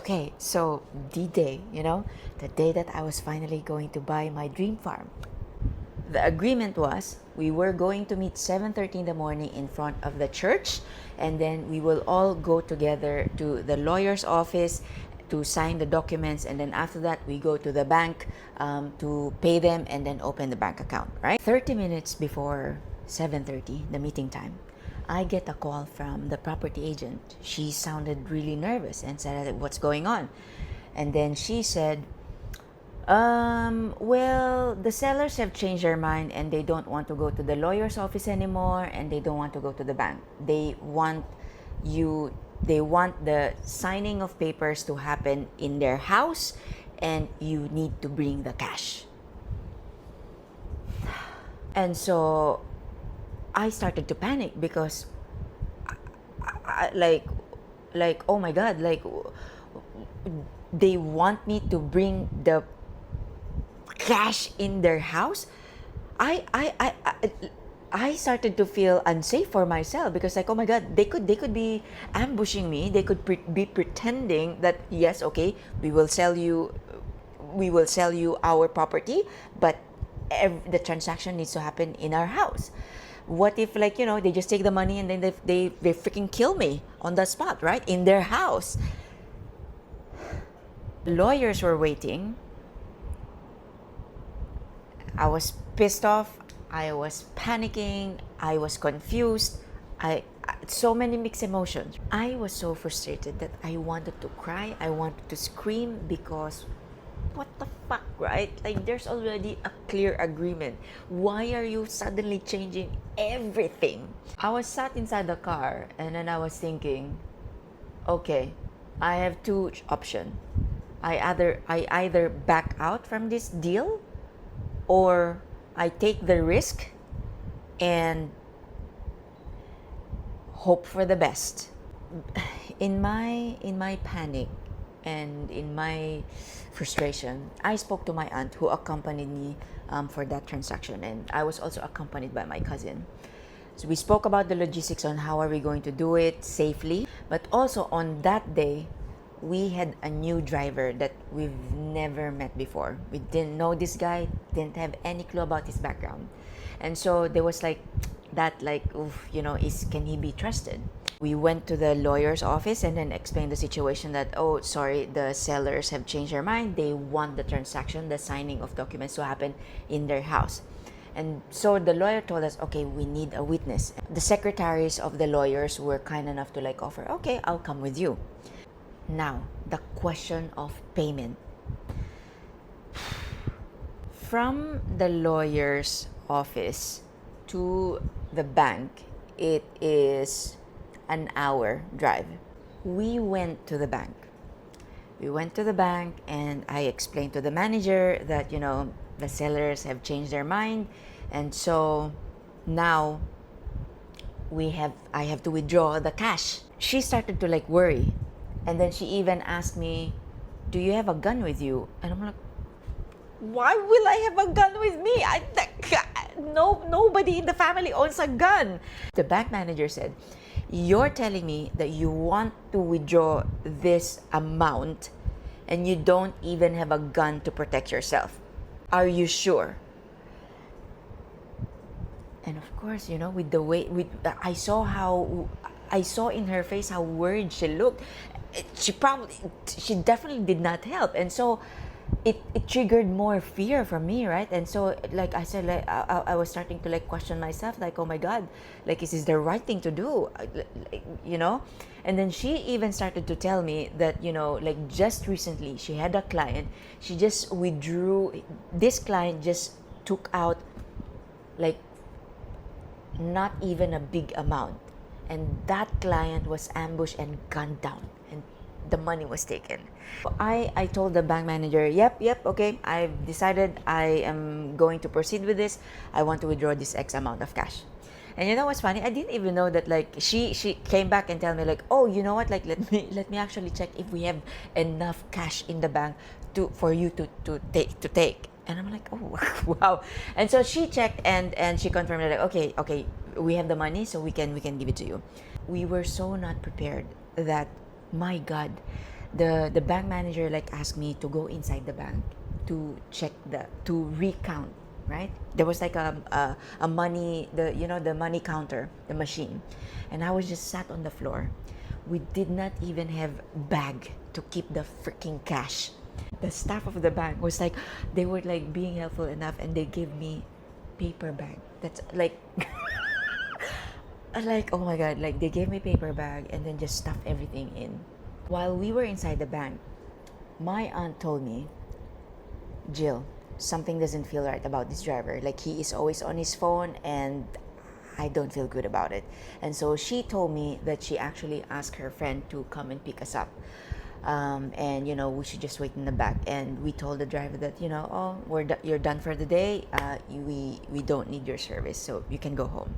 Okay, so D-Day, the day that I was finally going to buy my dream farm. The agreement was we were going to meet 7:30 in the morning in front of the church, and then we will all go together to the lawyer's office to sign the documents, and then after that we go to the bank to pay them and then open the bank account, right? 30 minutes before 7:30, the meeting time, I get a call from the property agent. She sounded really nervous and said, "What's going on?" And then she said, well, the sellers have changed their mind and they don't want to go to the lawyer's office anymore and they don't want to go to the bank. They want the signing of papers to happen in their house and you need to bring the cash. And so I started to panic because like oh my god, like they want me to bring the cash in their house. I started to feel unsafe for myself because like, oh my god, they could be ambushing me. They could be pretending that yes, okay, we will sell you our property, but the transaction needs to happen in our house. What if like they just take the money and then they freaking kill me on the spot, right, in their house? Lawyers were waiting. I was pissed off. I was panicking. I was confused. So many mixed emotions. I was so frustrated that I wanted to cry. I wanted to scream because what the fuck, right? Like there's already a clear agreement. Why are you suddenly changing everything? I was sat inside the car and then I was thinking, okay, I have two options. I either back out from this deal or I take the risk and hope for the best. In my panic and in my frustration, I spoke to my aunt who accompanied me for that transaction, and I was also accompanied by my cousin. So we spoke about the logistics on how are we going to do it safely, but also on that day we had a new driver that we've never met before. We didn't know this guy, didn't have any clue about his background. And so there was like that, like, oof, can he be trusted? We went to the lawyer's office and then explained the situation that, oh, sorry, the sellers have changed their mind. They want the transaction, the signing of documents to happen in their house. And so the lawyer told us, okay, we need a witness. The secretaries of the lawyers were kind enough to like offer, okay, I'll come with you. Now, the question of payment. From the lawyer's office to the bank, it is an hour drive. We went to the bank. And I explained to the manager that, the sellers have changed their mind. And so now I have to withdraw the cash. She started to like worry. And then she even asked me, do you have a gun with you? And I'm like, why will I have a gun with me? Nobody in the family owns a gun. The bank manager said, you're telling me that you want to withdraw this amount and you don't even have a gun to protect yourself. Are you sure? And of course, with the way I saw in her face how worried she looked. She definitely did not help, and so it triggered more fear from me, right? And so like I said, like I was starting to like question myself, like, oh my god, like is this the right thing to do? And then she even started to tell me that like just recently she had a client, she just withdrew, this client just took out like not even a big amount, and that client was ambushed and gunned down and the money was taken. I told the bank manager, yep, okay, I've decided I am going to proceed with this. I want to withdraw this X amount of cash. And you know what's funny? I didn't even know that like she came back and tell me like, oh, you know what, like let me actually check if we have enough cash in the bank for you to take. And I'm like, oh wow. And so she checked and she confirmed that like, okay, we have the money, so we can give it to you. We were so not prepared that, my God, the bank manager like asked me to go inside the bank to check to recount, right? There was like a money, the money counter, the machine, and I was just sat on the floor. We did not even have bag to keep the freaking cash. The staff of the bank was like, they were like being helpful enough, and they gave me paper bag. That's like like, oh my god, like they gave me paper bag and then just stuffed everything in. While we were inside the bank, my aunt told me, Jill, something doesn't feel right about this driver. Like, he is always on his phone and I don't feel good about it. And so she told me that she actually asked her friend to come and pick us up. And we should just wait in the back. And we told the driver that, oh, you're done for the day. We don't need your service, so you can go home.